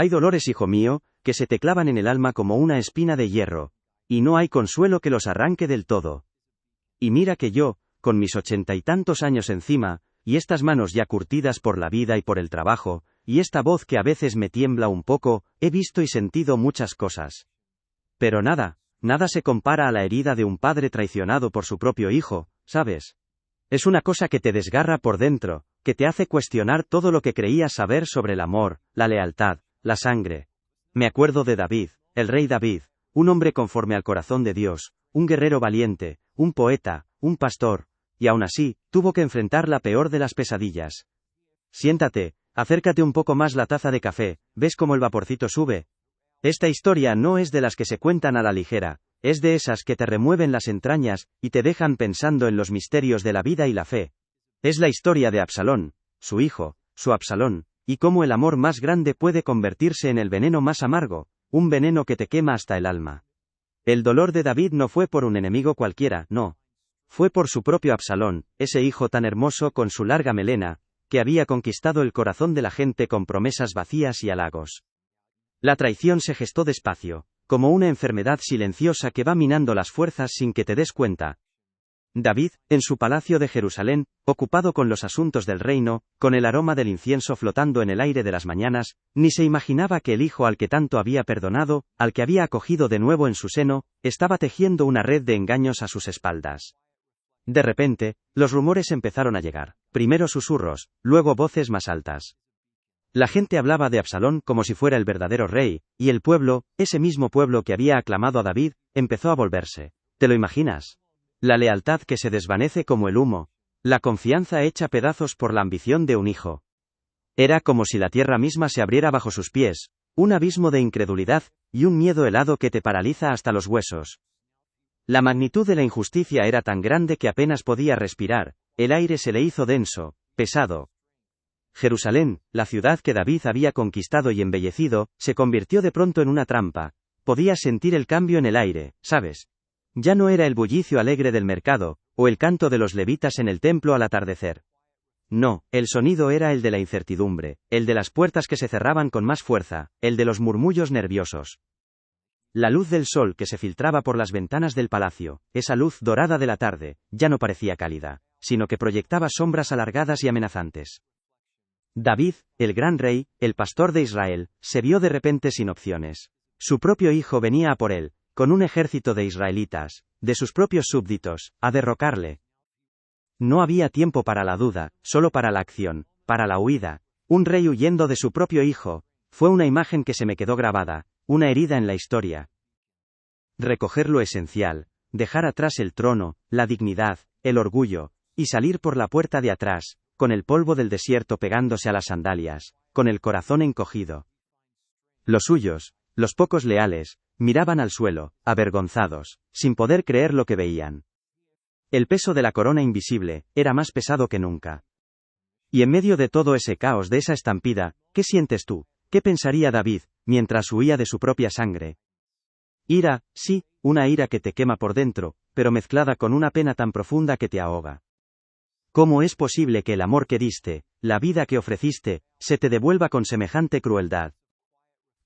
Hay dolores, hijo mío, que se te clavan en el alma como una espina de hierro, y no hay consuelo que los arranque del todo. Y mira que yo, con mis 80 y tantos años encima, y estas manos ya curtidas por la vida y por el trabajo, y esta voz que a veces me tiembla un poco, he visto y sentido muchas cosas. Pero nada se compara a la herida de un padre traicionado por su propio hijo, ¿sabes? Es una cosa que te desgarra por dentro, que te hace cuestionar todo lo que creías saber sobre el amor, la lealtad, la sangre. Me acuerdo de David, el rey David, un hombre conforme al corazón de Dios, un guerrero valiente, un poeta, un pastor, y aún así, tuvo que enfrentar la peor de las pesadillas. Siéntate, acércate un poco más la taza de café, ¿ves cómo el vaporcito sube? Esta historia no es de las que se cuentan a la ligera, es de esas que te remueven las entrañas, y te dejan pensando en los misterios de la vida y la fe. Es la historia de Absalón, su hijo, su Absalón, y cómo el amor más grande puede convertirse en el veneno más amargo, un veneno que te quema hasta el alma. El dolor de David no fue por un enemigo cualquiera, no. Fue por su propio Absalón, ese hijo tan hermoso con su larga melena, que había conquistado el corazón de la gente con promesas vacías y halagos. La traición se gestó despacio, como una enfermedad silenciosa que va minando las fuerzas sin que te des cuenta. David, en su palacio de Jerusalén, ocupado con los asuntos del reino, con el aroma del incienso flotando en el aire de las mañanas, ni se imaginaba que el hijo al que tanto había perdonado, al que había acogido de nuevo en su seno, estaba tejiendo una red de engaños a sus espaldas. De repente, los rumores empezaron a llegar, primero susurros, luego voces más altas. La gente hablaba de Absalón como si fuera el verdadero rey, y el pueblo, ese mismo pueblo que había aclamado a David, empezó a volverse. ¿Te lo imaginas? La lealtad que se desvanece como el humo, la confianza hecha pedazos por la ambición de un hijo. Era como si la tierra misma se abriera bajo sus pies, un abismo de incredulidad, y un miedo helado que te paraliza hasta los huesos. La magnitud de la injusticia era tan grande que apenas podía respirar, el aire se le hizo denso, pesado. Jerusalén, la ciudad que David había conquistado y embellecido, se convirtió de pronto en una trampa. Podías sentir el cambio en el aire, ¿sabes? Ya no era el bullicio alegre del mercado, o el canto de los levitas en el templo al atardecer. No, el sonido era el de la incertidumbre, el de las puertas que se cerraban con más fuerza, el de los murmullos nerviosos. La luz del sol que se filtraba por las ventanas del palacio, esa luz dorada de la tarde, ya no parecía cálida, sino que proyectaba sombras alargadas y amenazantes. David, el gran rey, el pastor de Israel, se vio de repente sin opciones. Su propio hijo venía a por él, con un ejército de israelitas, de sus propios súbditos, a derrocarle. No había tiempo para la duda, solo para la acción, para la huida. Un rey huyendo de su propio hijo, fue una imagen que se me quedó grabada, una herida en la historia. Recoger lo esencial, dejar atrás el trono, la dignidad, el orgullo, y salir por la puerta de atrás, con el polvo del desierto pegándose a las sandalias, con el corazón encogido. Los suyos, los pocos leales, miraban al suelo, avergonzados, sin poder creer lo que veían. El peso de la corona invisible era más pesado que nunca. Y en medio de todo ese caos, de esa estampida, ¿qué sientes tú? ¿Qué pensaría David, mientras huía de su propia sangre? Ira, sí, una ira que te quema por dentro, pero mezclada con una pena tan profunda que te ahoga. ¿Cómo es posible que el amor que diste, la vida que ofreciste, se te devuelva con semejante crueldad?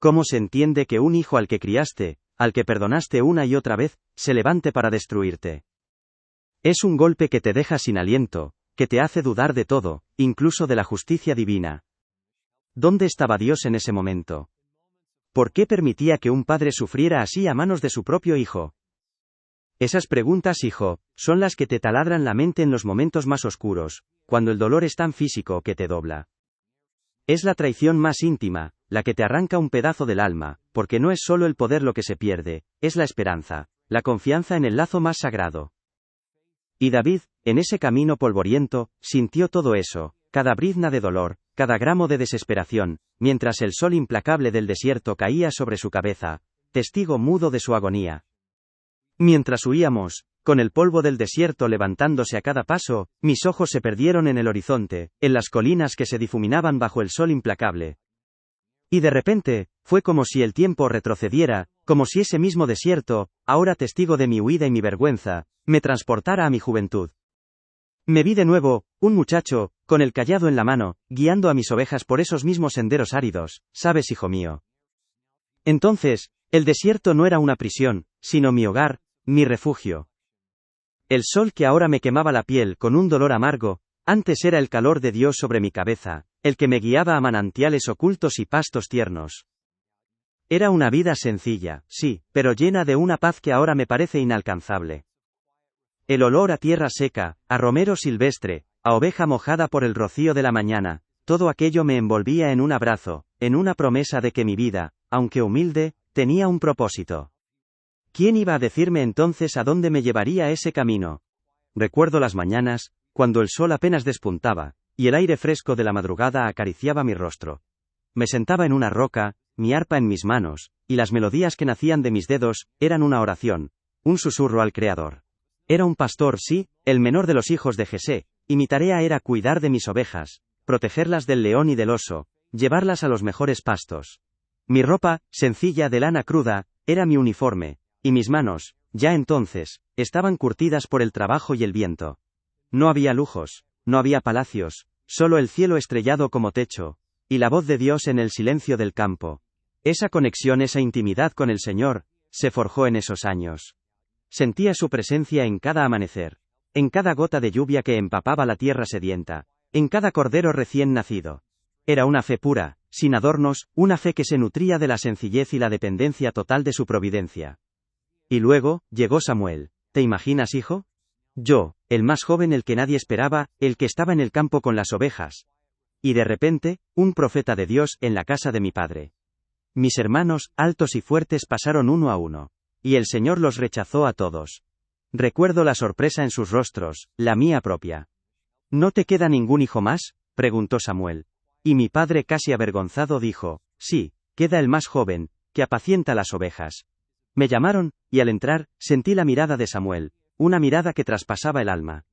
¿Cómo se entiende que un hijo al que criaste, al que perdonaste una y otra vez, se levante para destruirte? Es un golpe que te deja sin aliento, que te hace dudar de todo, incluso de la justicia divina. ¿Dónde estaba Dios en ese momento? ¿Por qué permitía que un padre sufriera así a manos de su propio hijo? Esas preguntas, hijo, son las que te taladran la mente en los momentos más oscuros, cuando el dolor es tan físico que te dobla. Es la traición más íntima, la que te arranca un pedazo del alma, porque no es solo el poder lo que se pierde, es la esperanza, la confianza en el lazo más sagrado. Y David, en ese camino polvoriento, sintió todo eso, cada brizna de dolor, cada gramo de desesperación, mientras el sol implacable del desierto caía sobre su cabeza, testigo mudo de su agonía. Mientras huíamos, con el polvo del desierto levantándose a cada paso, mis ojos se perdieron en el horizonte, en las colinas que se difuminaban bajo el sol implacable. Y de repente, fue como si el tiempo retrocediera, como si ese mismo desierto, ahora testigo de mi huida y mi vergüenza, me transportara a mi juventud. Me vi de nuevo, un muchacho, con el cayado en la mano, guiando a mis ovejas por esos mismos senderos áridos, ¿sabes, hijo mío? Entonces, el desierto no era una prisión, sino mi hogar, mi refugio. El sol que ahora me quemaba la piel con un dolor amargo, antes era el calor de Dios sobre mi cabeza, el que me guiaba a manantiales ocultos y pastos tiernos. Era una vida sencilla, sí, pero llena de una paz que ahora me parece inalcanzable. El olor a tierra seca, a romero silvestre, a oveja mojada por el rocío de la mañana, todo aquello me envolvía en un abrazo, en una promesa de que mi vida, aunque humilde, tenía un propósito. ¿Quién iba a decirme entonces a dónde me llevaría ese camino? Recuerdo las mañanas, cuando el sol apenas despuntaba, y el aire fresco de la madrugada acariciaba mi rostro. Me sentaba en una roca, mi arpa en mis manos, y las melodías que nacían de mis dedos, eran una oración, un susurro al Creador. Era un pastor, sí, el menor de los hijos de Jesé, y mi tarea era cuidar de mis ovejas, protegerlas del león y del oso, llevarlas a los mejores pastos. Mi ropa, sencilla de lana cruda, era mi uniforme, y mis manos, ya entonces, estaban curtidas por el trabajo y el viento. No había lujos, no había palacios, solo el cielo estrellado como techo, y la voz de Dios en el silencio del campo. Esa conexión, esa intimidad con el Señor, se forjó en esos años. Sentía su presencia en cada amanecer, en cada gota de lluvia que empapaba la tierra sedienta, en cada cordero recién nacido. Era una fe pura, sin adornos, una fe que se nutría de la sencillez y la dependencia total de su providencia. Y luego, llegó Samuel. ¿Te imaginas, hijo? Yo, el más joven, el que nadie esperaba, el que estaba en el campo con las ovejas. Y de repente, un profeta de Dios en la casa de mi padre. Mis hermanos, altos y fuertes, pasaron uno a uno. Y el Señor los rechazó a todos. Recuerdo la sorpresa en sus rostros, la mía propia. ¿No te queda ningún hijo más?, preguntó Samuel. Y mi padre, casi avergonzado, dijo, sí, queda el más joven, que apacienta las ovejas. Me llamaron, y al entrar, sentí la mirada de Samuel, una mirada que traspasaba el alma.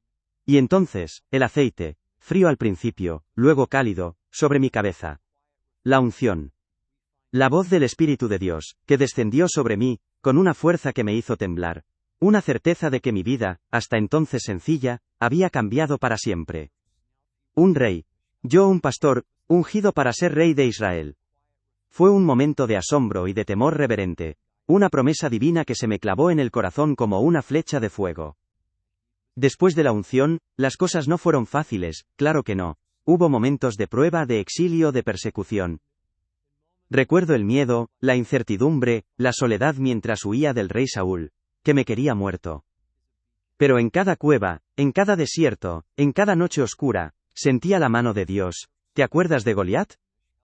Y entonces, el aceite, frío al principio, luego cálido, sobre mi cabeza. La unción. La voz del Espíritu de Dios, que descendió sobre mí, con una fuerza que me hizo temblar. Una certeza de que mi vida, hasta entonces sencilla, había cambiado para siempre. Un rey. Yo, un pastor, ungido para ser rey de Israel. Fue un momento de asombro y de temor reverente, una promesa divina que se me clavó en el corazón como una flecha de fuego. Después de la unción, las cosas no fueron fáciles, claro que no. Hubo momentos de prueba, de exilio, de persecución. Recuerdo el miedo, la incertidumbre, la soledad mientras huía del rey Saúl, que me quería muerto. Pero en cada cueva, en cada desierto, en cada noche oscura, sentía la mano de Dios. ¿Te acuerdas de Goliat?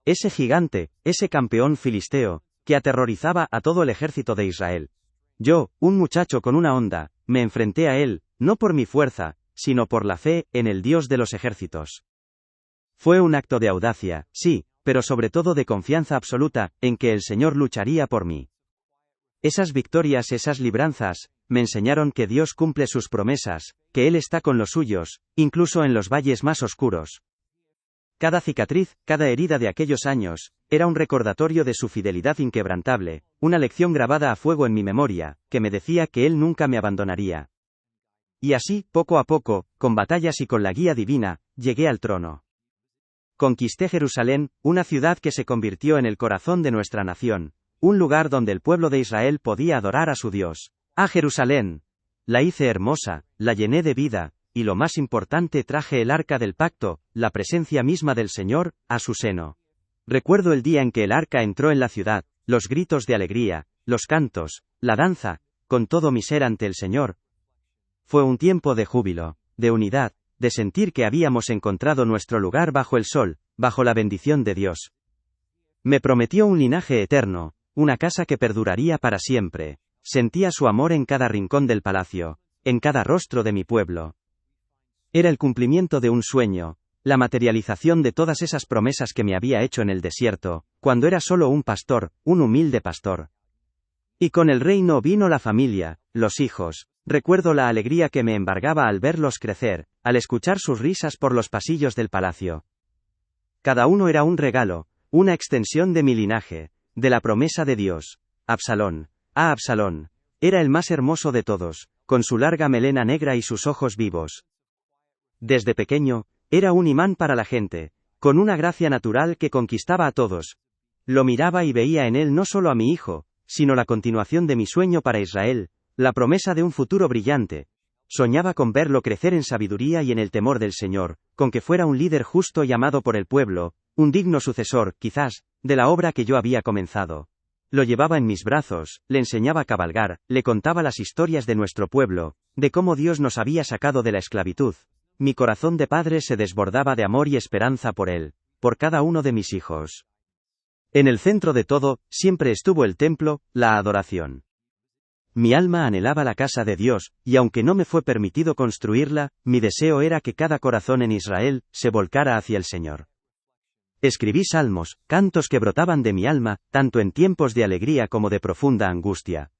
Ese gigante, ese campeón filisteo, que aterrorizaba a todo el ejército de Israel. Yo, un muchacho con una honda, me enfrenté a él, no por mi fuerza, sino por la fe en el Dios de los ejércitos. Fue un acto de audacia, sí, pero sobre todo de confianza absoluta, en que el Señor lucharía por mí. Esas victorias, esas libranzas, me enseñaron que Dios cumple sus promesas, que Él está con los suyos, incluso en los valles más oscuros. Cada cicatriz, cada herida de aquellos años, era un recordatorio de su fidelidad inquebrantable, una lección grabada a fuego en mi memoria, que me decía que Él nunca me abandonaría. Y así, poco a poco, con batallas y con la guía divina, llegué al trono. Conquisté Jerusalén, una ciudad que se convirtió en el corazón de nuestra nación, un lugar donde el pueblo de Israel podía adorar a su Dios. ¡A Jerusalén! La hice hermosa, la llené de vida, y lo más importante, traje el arca del pacto, la presencia misma del Señor, a su seno. Recuerdo el día en que el arca entró en la ciudad, los gritos de alegría, los cantos, la danza, con todo mi ser ante el Señor. Fue un tiempo de júbilo, de unidad, de sentir que habíamos encontrado nuestro lugar bajo el sol, bajo la bendición de Dios. Me prometió un linaje eterno, una casa que perduraría para siempre. Sentía su amor en cada rincón del palacio, en cada rostro de mi pueblo. Era el cumplimiento de un sueño, la materialización de todas esas promesas que me había hecho en el desierto, cuando era solo un pastor, un humilde pastor. Y con el reino vino la familia, los hijos. Recuerdo la alegría que me embargaba al verlos crecer, al escuchar sus risas por los pasillos del palacio. Cada uno era un regalo, una extensión de mi linaje, de la promesa de Dios. Absalón. Ah, Absalón. Era el más hermoso de todos, con su larga melena negra y sus ojos vivos. Desde pequeño, era un imán para la gente, con una gracia natural que conquistaba a todos. Lo miraba y veía en él no solo a mi hijo, sino la continuación de mi sueño para Israel, la promesa de un futuro brillante. Soñaba con verlo crecer en sabiduría y en el temor del Señor, con que fuera un líder justo y amado por el pueblo, un digno sucesor, quizás, de la obra que yo había comenzado. Lo llevaba en mis brazos, le enseñaba a cabalgar, le contaba las historias de nuestro pueblo, de cómo Dios nos había sacado de la esclavitud. Mi corazón de padre se desbordaba de amor y esperanza por él, por cada uno de mis hijos. En el centro de todo, siempre estuvo el templo, la adoración. Mi alma anhelaba la casa de Dios, y aunque no me fue permitido construirla, mi deseo era que cada corazón en Israel se volcara hacia el Señor. Escribí salmos, cantos que brotaban de mi alma, tanto en tiempos de alegría como de profunda angustia.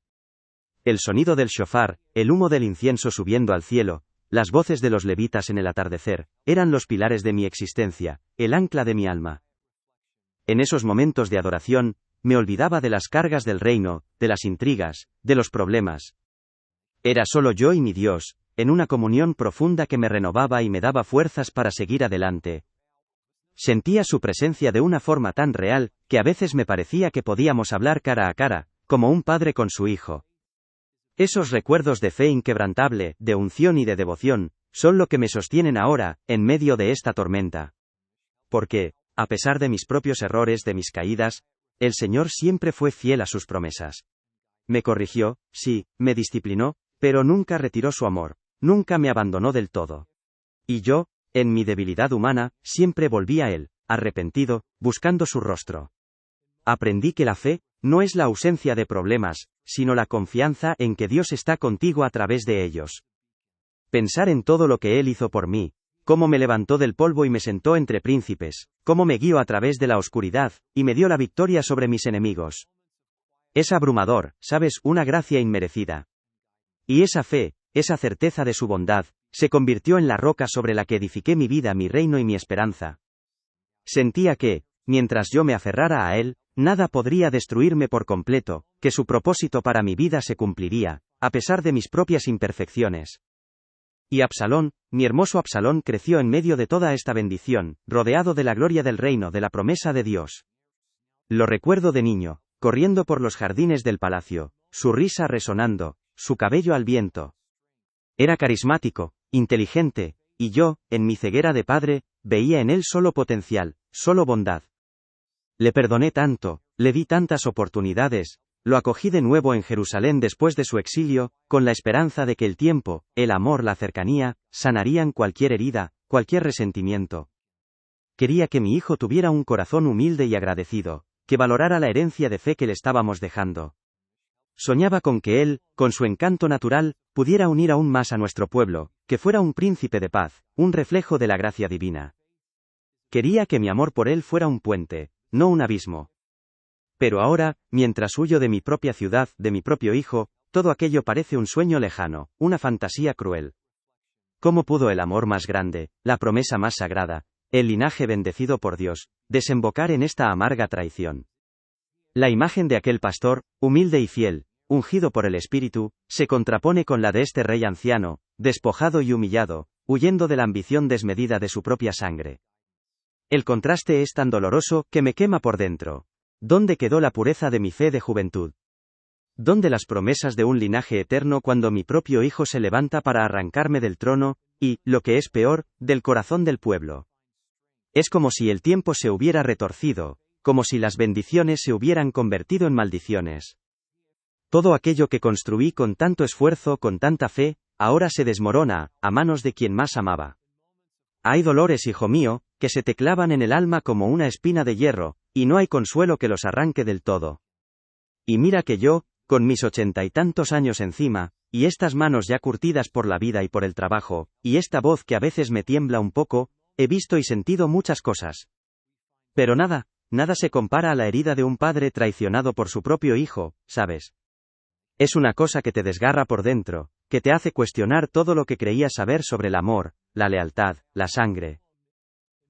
El sonido del shofar, el humo del incienso subiendo al cielo, las voces de los levitas en el atardecer, eran los pilares de mi existencia, el ancla de mi alma. En esos momentos de adoración, me olvidaba de las cargas del reino, de las intrigas, de los problemas. Era solo yo y mi Dios, en una comunión profunda que me renovaba y me daba fuerzas para seguir adelante. Sentía su presencia de una forma tan real, que a veces me parecía que podíamos hablar cara a cara, como un padre con su hijo. Esos recuerdos de fe inquebrantable, de unción y de devoción, son lo que me sostienen ahora, en medio de esta tormenta. Porque, a pesar de mis propios errores, de mis caídas, el Señor siempre fue fiel a sus promesas. Me corrigió, sí, me disciplinó, pero nunca retiró su amor, nunca me abandonó del todo. Y yo, en mi debilidad humana, siempre volví a Él, arrepentido, buscando su rostro. Aprendí que la fe no es la ausencia de problemas, sino la confianza en que Dios está contigo a través de ellos. Pensar en todo lo que Él hizo por mí, cómo me levantó del polvo y me sentó entre príncipes, cómo me guió a través de la oscuridad, y me dio la victoria sobre mis enemigos. Es abrumador, ¿sabes?, una gracia inmerecida. Y esa fe, esa certeza de su bondad, se convirtió en la roca sobre la que edifiqué mi vida, mi reino y mi esperanza. Sentía que, mientras yo me aferrara a Él, nada podría destruirme por completo, que su propósito para mi vida se cumpliría, a pesar de mis propias imperfecciones. Y Absalón, mi hermoso Absalón, creció en medio de toda esta bendición, rodeado de la gloria del reino, de la promesa de Dios. Lo recuerdo de niño, corriendo por los jardines del palacio, su risa resonando, su cabello al viento. Era carismático, inteligente, y yo, en mi ceguera de padre, veía en él solo potencial, solo bondad. Le perdoné tanto, le di tantas oportunidades, lo acogí de nuevo en Jerusalén después de su exilio, con la esperanza de que el tiempo, el amor, la cercanía, sanarían cualquier herida, cualquier resentimiento. Quería que mi hijo tuviera un corazón humilde y agradecido, que valorara la herencia de fe que le estábamos dejando. Soñaba con que él, con su encanto natural, pudiera unir aún más a nuestro pueblo, que fuera un príncipe de paz, un reflejo de la gracia divina. Quería que mi amor por él fuera un puente, no un abismo. Pero ahora, mientras huyo de mi propia ciudad, de mi propio hijo, todo aquello parece un sueño lejano, una fantasía cruel. ¿Cómo pudo el amor más grande, la promesa más sagrada, el linaje bendecido por Dios, desembocar en esta amarga traición? La imagen de aquel pastor, humilde y fiel, ungido por el Espíritu, se contrapone con la de este rey anciano, despojado y humillado, huyendo de la ambición desmedida de su propia sangre. El contraste es tan doloroso, que me quema por dentro. ¿Dónde quedó la pureza de mi fe de juventud? ¿Dónde las promesas de un linaje eterno cuando mi propio hijo se levanta para arrancarme del trono, y, lo que es peor, del corazón del pueblo? Es como si el tiempo se hubiera retorcido, como si las bendiciones se hubieran convertido en maldiciones. Todo aquello que construí con tanto esfuerzo, con tanta fe, ahora se desmorona, a manos de quien más amaba. Hay dolores, hijo mío, que se te clavan en el alma como una espina de hierro, y no hay consuelo que los arranque del todo. Y mira que yo, con mis 80 y tantos años encima, y estas manos ya curtidas por la vida y por el trabajo, y esta voz que a veces me tiembla un poco, he visto y sentido muchas cosas. Pero nada se compara a la herida de un padre traicionado por su propio hijo, ¿sabes? Es una cosa que te desgarra por dentro, que te hace cuestionar todo lo que creías saber sobre el amor, la lealtad, la sangre.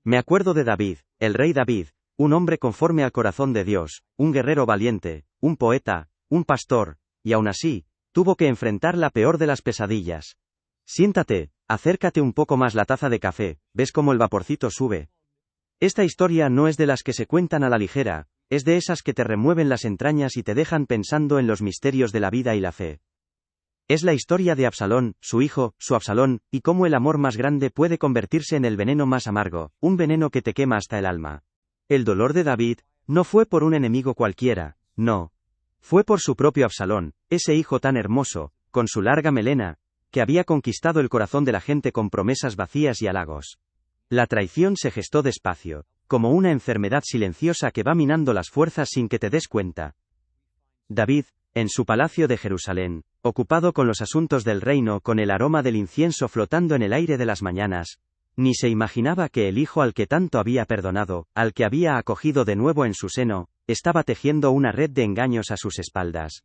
Me acuerdo de David, el rey David, un hombre conforme al corazón de Dios, un guerrero valiente, un poeta, un pastor, y aún así, tuvo que enfrentar la peor de las pesadillas. Siéntate, acércate un poco más la taza de café, ¿ves cómo el vaporcito sube? Esta historia no es de las que se cuentan a la ligera, es de esas que te remueven las entrañas y te dejan pensando en los misterios de la vida y la fe. Es la historia de Absalón, su hijo, su Absalón, y cómo el amor más grande puede convertirse en el veneno más amargo, un veneno que te quema hasta el alma. El dolor de David no fue por un enemigo cualquiera, no. Fue por su propio Absalón, ese hijo tan hermoso, con su larga melena, que había conquistado el corazón de la gente con promesas vacías y halagos. La traición se gestó despacio, como una enfermedad silenciosa que va minando las fuerzas sin que te des cuenta. David, en su palacio de Jerusalén, ocupado con los asuntos del reino con el aroma del incienso flotando en el aire de las mañanas, ni se imaginaba que el hijo al que tanto había perdonado, al que había acogido de nuevo en su seno, estaba tejiendo una red de engaños a sus espaldas.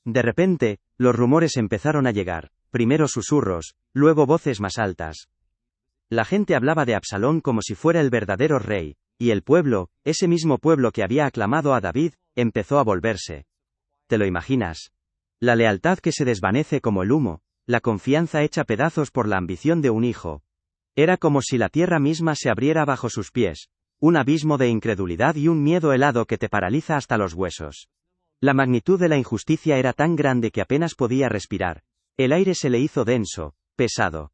De repente, los rumores empezaron a llegar, primero susurros, luego voces más altas. La gente hablaba de Absalón como si fuera el verdadero rey, y el pueblo, ese mismo pueblo que había aclamado a David, empezó a volverse. ¿Te lo imaginas? La lealtad que se desvanece como el humo, la confianza hecha pedazos por la ambición de un hijo. Era como si la tierra misma se abriera bajo sus pies, un abismo de incredulidad y un miedo helado que te paraliza hasta los huesos. La magnitud de la injusticia era tan grande que apenas podía respirar. El aire se le hizo denso, pesado.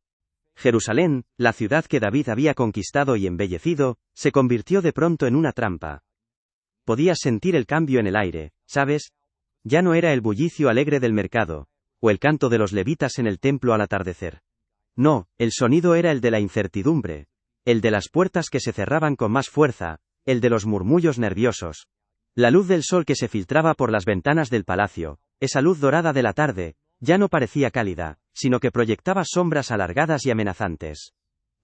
Jerusalén, la ciudad que David había conquistado y embellecido, se convirtió de pronto en una trampa. Podías sentir el cambio en el aire, ¿sabes? Ya no era el bullicio alegre del mercado, o el canto de los levitas en el templo al atardecer. No, el sonido era el de la incertidumbre, el de las puertas que se cerraban con más fuerza, el de los murmullos nerviosos. La luz del sol que se filtraba por las ventanas del palacio, esa luz dorada de la tarde, ya no parecía cálida, sino que proyectaba sombras alargadas y amenazantes.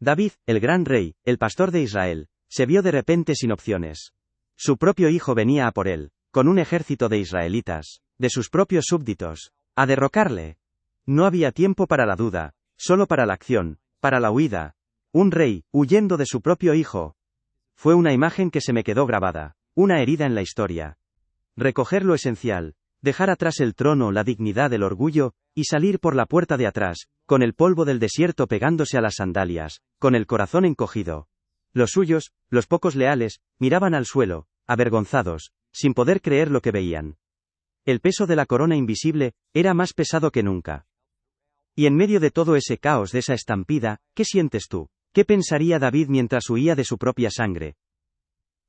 David, el gran rey, el pastor de Israel, se vio de repente sin opciones. Su propio hijo venía a por él, con un ejército de israelitas, de sus propios súbditos, a derrocarle. No había tiempo para la duda, solo para la acción, para la huida. Un rey, huyendo de su propio hijo. Fue una imagen que se me quedó grabada, una herida en la historia. Recoger lo esencial, dejar atrás el trono, la dignidad, el orgullo, y salir por la puerta de atrás, con el polvo del desierto pegándose a las sandalias, con el corazón encogido. Los suyos, los pocos leales, miraban al suelo, avergonzados, sin poder creer lo que veían. El peso de la corona invisible era más pesado que nunca. Y en medio de todo ese caos, de esa estampida, ¿qué sientes tú? ¿Qué pensaría David mientras huía de su propia sangre?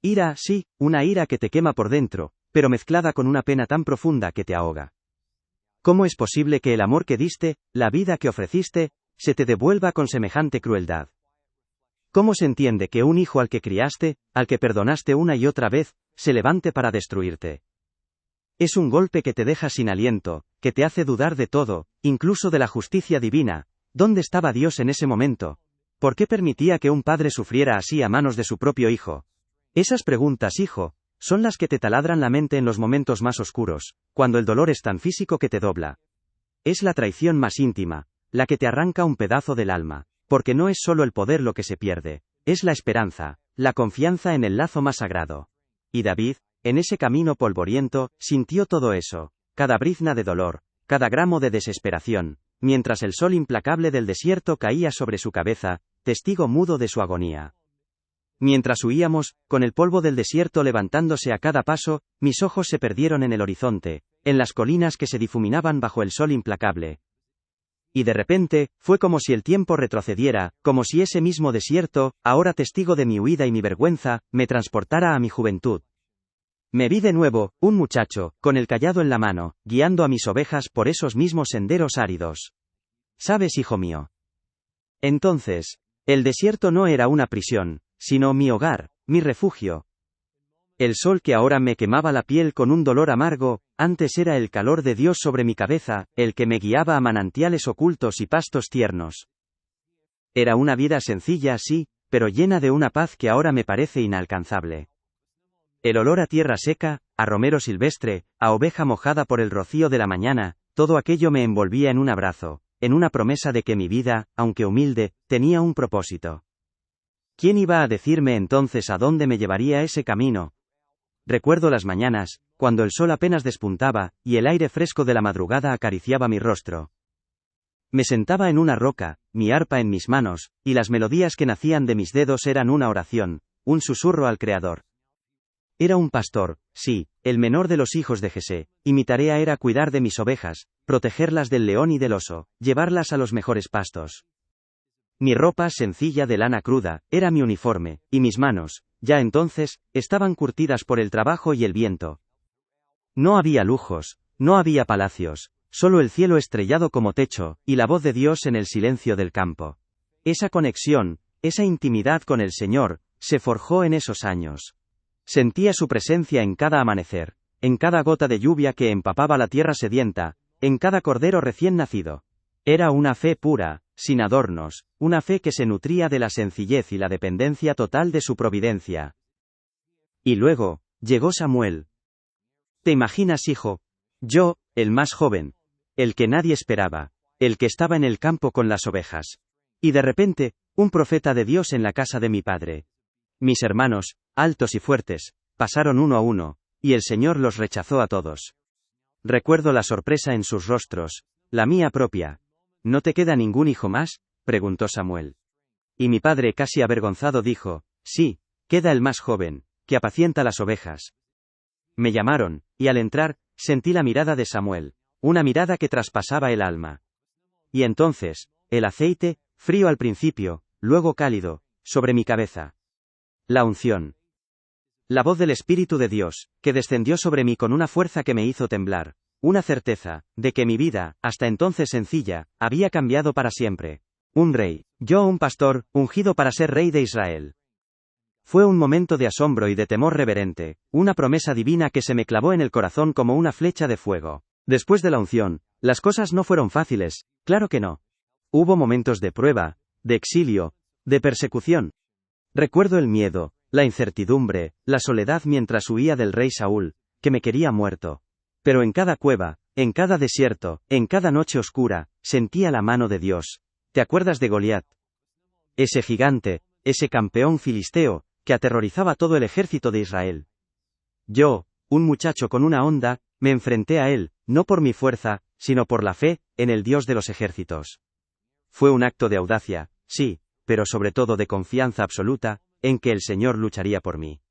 Ira, sí, una ira que te quema por dentro, pero mezclada con una pena tan profunda que te ahoga. ¿Cómo es posible que el amor que diste, la vida que ofreciste, se te devuelva con semejante crueldad? ¿Cómo se entiende que un hijo al que criaste, al que perdonaste una y otra vez, se levante para destruirte? Es un golpe que te deja sin aliento, que te hace dudar de todo, incluso de la justicia divina. ¿Dónde estaba Dios en ese momento? ¿Por qué permitía que un padre sufriera así a manos de su propio hijo? Esas preguntas, hijo, son las que te taladran la mente en los momentos más oscuros, cuando el dolor es tan físico que te dobla. Es la traición más íntima, la que te arranca un pedazo del alma, porque no es solo el poder lo que se pierde, es la esperanza, la confianza en el lazo más sagrado. Y David, en ese camino polvoriento, sintió todo eso, cada brizna de dolor, cada gramo de desesperación, mientras el sol implacable del desierto caía sobre su cabeza, testigo mudo de su agonía. Mientras huíamos, con el polvo del desierto levantándose a cada paso, mis ojos se perdieron en el horizonte, en las colinas que se difuminaban bajo el sol implacable. Y de repente, fue como si el tiempo retrocediera, como si ese mismo desierto, ahora testigo de mi huida y mi vergüenza, me transportara a mi juventud. Me vi de nuevo, un muchacho, con el cayado en la mano, guiando a mis ovejas por esos mismos senderos áridos. ¿Sabes, hijo mío? Entonces, el desierto no era una prisión, sino mi hogar, mi refugio. El sol que ahora me quemaba la piel con un dolor amargo, antes era el calor de Dios sobre mi cabeza, el que me guiaba a manantiales ocultos y pastos tiernos. Era una vida sencilla, sí, pero llena de una paz que ahora me parece inalcanzable. El olor a tierra seca, a romero silvestre, a oveja mojada por el rocío de la mañana, todo aquello me envolvía en un abrazo, en una promesa de que mi vida, aunque humilde, tenía un propósito. ¿Quién iba a decirme entonces a dónde me llevaría ese camino? Recuerdo las mañanas, cuando el sol apenas despuntaba, y el aire fresco de la madrugada acariciaba mi rostro. Me sentaba en una roca, mi arpa en mis manos, y las melodías que nacían de mis dedos eran una oración, un susurro al Creador. Era un pastor, sí, el menor de los hijos de Jesé, y mi tarea era cuidar de mis ovejas, protegerlas del león y del oso, llevarlas a los mejores pastos. Mi ropa sencilla de lana cruda, era mi uniforme, y mis manos, ya entonces, estaban curtidas por el trabajo y el viento. No había lujos, no había palacios, solo el cielo estrellado como techo, y la voz de Dios en el silencio del campo. Esa conexión, esa intimidad con el Señor, se forjó en esos años. Sentía su presencia en cada amanecer, en cada gota de lluvia que empapaba la tierra sedienta, en cada cordero recién nacido. Era una fe pura, sin adornos, una fe que se nutría de la sencillez y la dependencia total de su providencia. Y luego, llegó Samuel. ¿Te imaginas, hijo? Yo, el más joven, el que nadie esperaba, el que estaba en el campo con las ovejas. Y de repente, un profeta de Dios en la casa de mi padre. Mis hermanos, altos y fuertes, pasaron uno a uno, y el Señor los rechazó a todos. Recuerdo la sorpresa en sus rostros, la mía propia. ¿No te queda ningún hijo más?, preguntó Samuel. Y mi padre casi avergonzado dijo, sí, queda el más joven, que apacienta las ovejas. Me llamaron, y al entrar, sentí la mirada de Samuel, una mirada que traspasaba el alma. Y entonces, el aceite, frío al principio, luego cálido, sobre mi cabeza. La unción. La voz del Espíritu de Dios, que descendió sobre mí con una fuerza que me hizo temblar. Una certeza, de que mi vida, hasta entonces sencilla, había cambiado para siempre. Un rey, yo un pastor, ungido para ser rey de Israel. Fue un momento de asombro y de temor reverente, una promesa divina que se me clavó en el corazón como una flecha de fuego. Después de la unción, las cosas no fueron fáciles, claro que no. Hubo momentos de prueba, de exilio, de persecución. Recuerdo el miedo, la incertidumbre, la soledad mientras huía del rey Saúl, que me quería muerto. Pero en cada cueva, en cada desierto, en cada noche oscura, sentía la mano de Dios. ¿Te acuerdas de Goliat? Ese gigante, ese campeón filisteo, que aterrorizaba todo el ejército de Israel. Yo, un muchacho con una honda, me enfrenté a él, no por mi fuerza, sino por la fe, en el Dios de los ejércitos. Fue un acto de audacia, sí, pero sobre todo de confianza absoluta, en que el Señor lucharía por mí.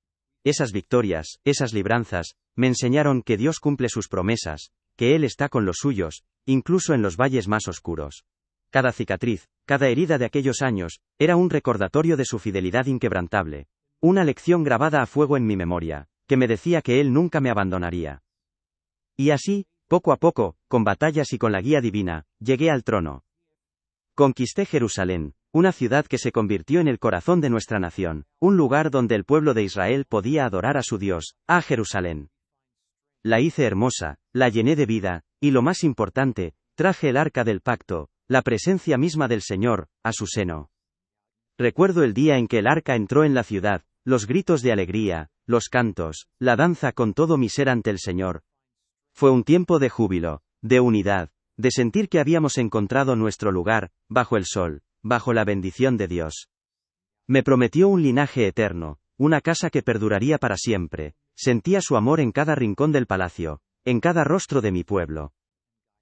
Esas victorias, esas libranzas, me enseñaron que Dios cumple sus promesas, que Él está con los suyos, incluso en los valles más oscuros. Cada cicatriz, cada herida de aquellos años, era un recordatorio de su fidelidad inquebrantable. Una lección grabada a fuego en mi memoria, que me decía que Él nunca me abandonaría. Y así, poco a poco, con batallas y con la guía divina, llegué al trono. Conquisté Jerusalén, una ciudad que se convirtió en el corazón de nuestra nación, un lugar donde el pueblo de Israel podía adorar a su Dios, a Jerusalén. La hice hermosa, la llené de vida, y lo más importante, traje el arca del pacto, la presencia misma del Señor, a su seno. Recuerdo el día en que el arca entró en la ciudad, los gritos de alegría, los cantos, la danza con todo mi ser ante el Señor. Fue un tiempo de júbilo, de unidad, de sentir que habíamos encontrado nuestro lugar, bajo el sol, bajo la bendición de Dios. Me prometió un linaje eterno, una casa que perduraría para siempre. Sentía su amor en cada rincón del palacio, en cada rostro de mi pueblo.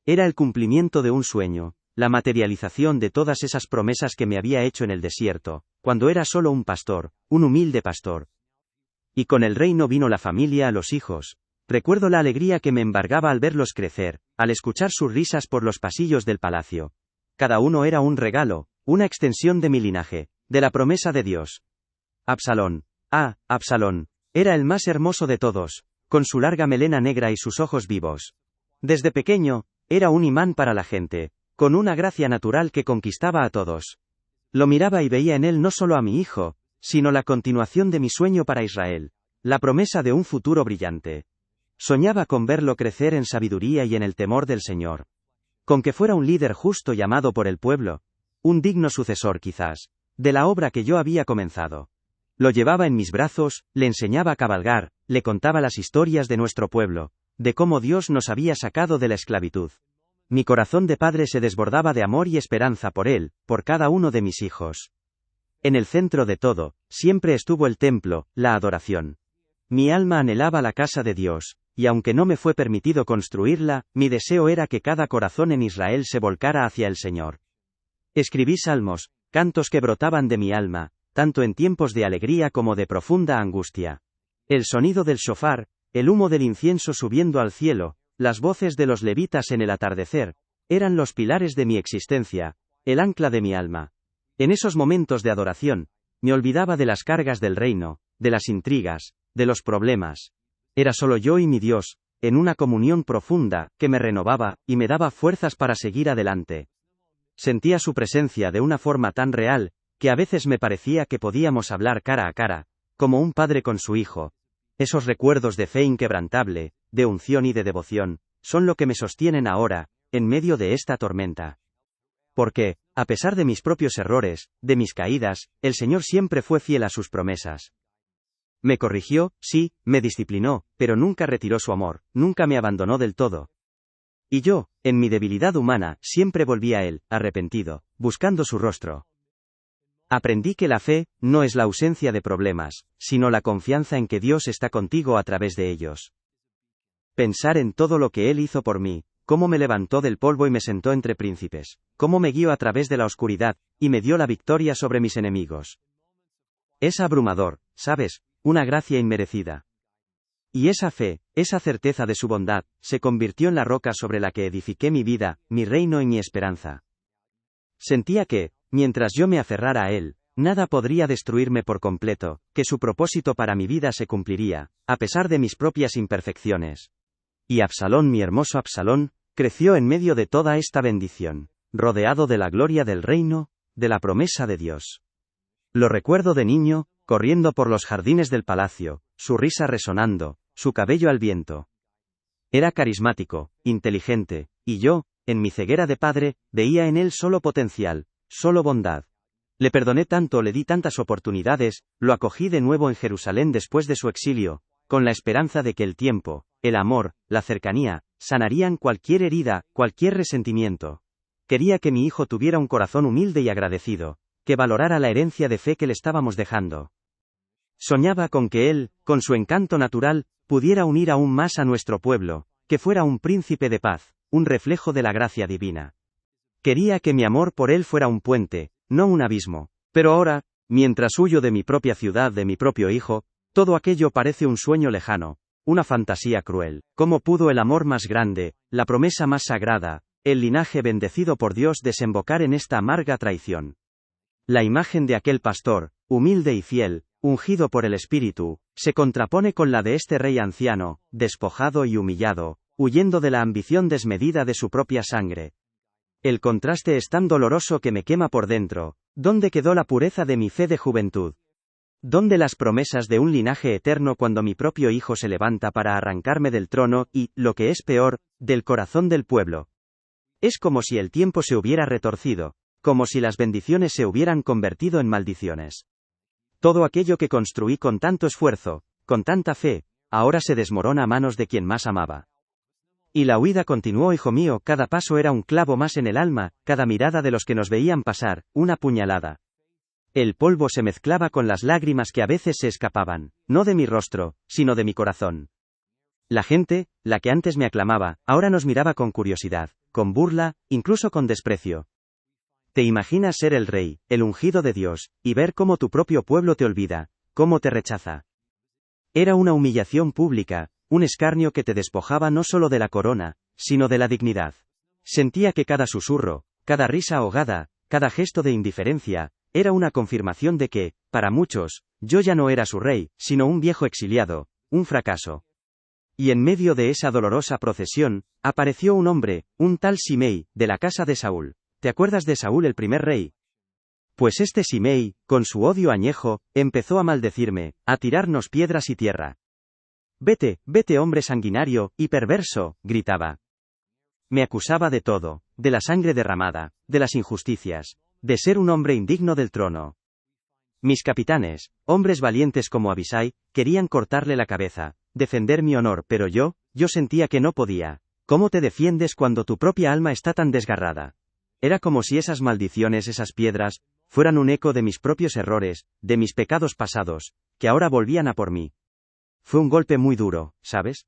Era el cumplimiento de un sueño, la materialización de todas esas promesas que me había hecho en el desierto, cuando era solo un pastor, un humilde pastor. Y con el reino vino la familia, los hijos. Recuerdo la alegría que me embargaba al verlos crecer, al escuchar sus risas por los pasillos del palacio. Cada uno era un regalo, una extensión de mi linaje, de la promesa de Dios. Absalón. Absalón. Era el más hermoso de todos, con su larga melena negra y sus ojos vivos. Desde pequeño, era un imán para la gente, con una gracia natural que conquistaba a todos. Lo miraba y veía en él no solo a mi hijo, sino la continuación de mi sueño para Israel, la promesa de un futuro brillante. Soñaba con verlo crecer en sabiduría y en el temor del Señor. Con que fuera un líder justo y amado por el pueblo, un digno sucesor quizás, de la obra que yo había comenzado. Lo llevaba en mis brazos, le enseñaba a cabalgar, le contaba las historias de nuestro pueblo, de cómo Dios nos había sacado de la esclavitud. Mi corazón de padre se desbordaba de amor y esperanza por él, por cada uno de mis hijos. En el centro de todo, siempre estuvo el templo, la adoración. Mi alma anhelaba la casa de Dios, y aunque no me fue permitido construirla, mi deseo era que cada corazón en Israel se volcara hacia el Señor. Escribí salmos, cantos que brotaban de mi alma, tanto en tiempos de alegría como de profunda angustia. El sonido del shofar, el humo del incienso subiendo al cielo, las voces de los levitas en el atardecer, eran los pilares de mi existencia, el ancla de mi alma. En esos momentos de adoración, me olvidaba de las cargas del reino, de las intrigas, de los problemas. Era solo yo y mi Dios, en una comunión profunda, que me renovaba, y me daba fuerzas para seguir adelante. Sentía su presencia de una forma tan real, que a veces me parecía que podíamos hablar cara a cara, como un padre con su hijo. Esos recuerdos de fe inquebrantable, de unción y de devoción, son lo que me sostienen ahora, en medio de esta tormenta. Porque, a pesar de mis propios errores, de mis caídas, el Señor siempre fue fiel a sus promesas. Me corrigió, sí, me disciplinó, pero nunca retiró su amor, nunca me abandonó del todo. Y yo, en mi debilidad humana, siempre volví a Él, arrepentido, buscando su rostro. Aprendí que la fe, no es la ausencia de problemas, sino la confianza en que Dios está contigo a través de ellos. Pensar en todo lo que Él hizo por mí, cómo me levantó del polvo y me sentó entre príncipes, cómo me guió a través de la oscuridad, y me dio la victoria sobre mis enemigos. Es abrumador, ¿sabes? Una gracia inmerecida. Y esa fe, esa certeza de su bondad, se convirtió en la roca sobre la que edifiqué mi vida, mi reino y mi esperanza. Sentía que, mientras yo me aferrara a Él, nada podría destruirme por completo, que su propósito para mi vida se cumpliría, a pesar de mis propias imperfecciones. Y Absalón, mi hermoso Absalón, creció en medio de toda esta bendición, rodeado de la gloria del reino, de la promesa de Dios. Lo recuerdo de niño, corriendo por los jardines del palacio, su risa resonando, su cabello al viento. Era carismático, inteligente, y yo, en mi ceguera de padre, veía en él solo potencial, solo bondad. Le perdoné tanto, le di tantas oportunidades, lo acogí de nuevo en Jerusalén después de su exilio, con la esperanza de que el tiempo, el amor, la cercanía, sanarían cualquier herida, cualquier resentimiento. Quería que mi hijo tuviera un corazón humilde y agradecido, que valorara la herencia de fe que le estábamos dejando. Soñaba con que él, con su encanto natural, pudiera unir aún más a nuestro pueblo, que fuera un príncipe de paz, un reflejo de la gracia divina. Quería que mi amor por él fuera un puente, no un abismo. Pero ahora, mientras huyo de mi propia ciudad, de mi propio hijo, todo aquello parece un sueño lejano, una fantasía cruel. ¿Cómo pudo el amor más grande, la promesa más sagrada, el linaje bendecido por Dios desembocar en esta amarga traición? La imagen de aquel pastor, humilde y fiel, ungido por el Espíritu, se contrapone con la de este rey anciano, despojado y humillado, huyendo de la ambición desmedida de su propia sangre. El contraste es tan doloroso que me quema por dentro. ¿Dónde quedó la pureza de mi fe de juventud? ¿Dónde las promesas de un linaje eterno cuando mi propio hijo se levanta para arrancarme del trono y, lo que es peor, del corazón del pueblo? Es como si el tiempo se hubiera retorcido, como si las bendiciones se hubieran convertido en maldiciones. Todo aquello que construí con tanto esfuerzo, con tanta fe, ahora se desmorona a manos de quien más amaba. Y la huida continuó, hijo mío, cada paso era un clavo más en el alma, cada mirada de los que nos veían pasar, una puñalada. El polvo se mezclaba con las lágrimas que a veces se escapaban, no de mi rostro, sino de mi corazón. La gente, la que antes me aclamaba, ahora nos miraba con curiosidad, con burla, incluso con desprecio. ¿Te imaginas ser el rey, el ungido de Dios, y ver cómo tu propio pueblo te olvida, cómo te rechaza? Era una humillación pública, un escarnio que te despojaba no solo de la corona, sino de la dignidad. Sentía que cada susurro, cada risa ahogada, cada gesto de indiferencia, era una confirmación de que, para muchos, yo ya no era su rey, sino un viejo exiliado, un fracaso. Y en medio de esa dolorosa procesión, apareció un hombre, un tal Simei, de la casa de Saúl. ¿Te acuerdas de Saúl, el primer rey? Pues este Simei, con su odio añejo, empezó a maldecirme, a tirarnos piedras y tierra. Vete, vete, hombre sanguinario y perverso, gritaba. Me acusaba de todo, de la sangre derramada, de las injusticias, de ser un hombre indigno del trono. Mis capitanes, hombres valientes como Abisai, querían cortarle la cabeza, defender mi honor, pero yo sentía que no podía. ¿Cómo te defiendes cuando tu propia alma está tan desgarrada? Era como si esas maldiciones, esas piedras, fueran un eco de mis propios errores, de mis pecados pasados, que ahora volvían a por mí. Fue un golpe muy duro, ¿sabes?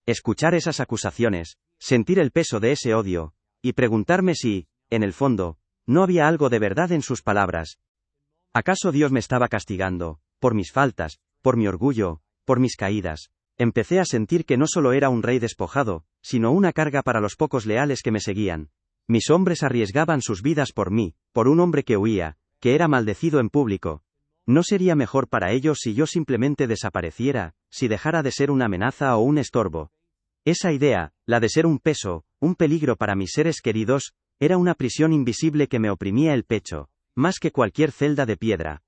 Escuchar esas acusaciones, sentir el peso de ese odio, y preguntarme si, en el fondo, no había algo de verdad en sus palabras. ¿Acaso Dios me estaba castigando, por mis faltas, por mi orgullo, por mis caídas? Empecé a sentir que no solo era un rey despojado, sino una carga para los pocos leales que me seguían. Mis hombres arriesgaban sus vidas por mí, por un hombre que huía, que era maldecido en público. ¿No sería mejor para ellos si yo simplemente desapareciera, si dejara de ser una amenaza o un estorbo? Esa idea, la de ser un peso, un peligro para mis seres queridos, era una prisión invisible que me oprimía el pecho, más que cualquier celda de piedra.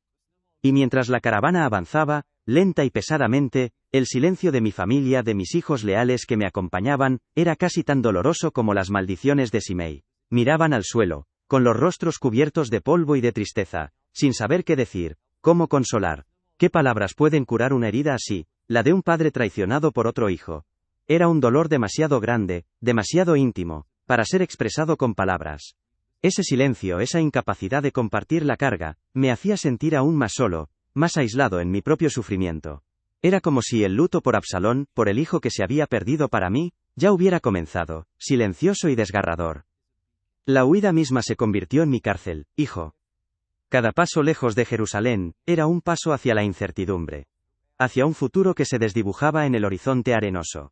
Y mientras la caravana avanzaba, lenta y pesadamente, el silencio de mi familia, de mis hijos leales que me acompañaban, era casi tan doloroso como las maldiciones de Simei. Miraban al suelo, con los rostros cubiertos de polvo y de tristeza, sin saber qué decir, cómo consolar. ¿Qué palabras pueden curar una herida así, la de un padre traicionado por otro hijo? Era un dolor demasiado grande, demasiado íntimo, para ser expresado con palabras. Ese silencio, esa incapacidad de compartir la carga, me hacía sentir aún más solo, más aislado en mi propio sufrimiento. Era como si el luto por Absalón, por el hijo que se había perdido para mí, ya hubiera comenzado, silencioso y desgarrador. La huida misma se convirtió en mi cárcel, hijo. Cada paso lejos de Jerusalén, era un paso hacia la incertidumbre. Hacia un futuro que se desdibujaba en el horizonte arenoso.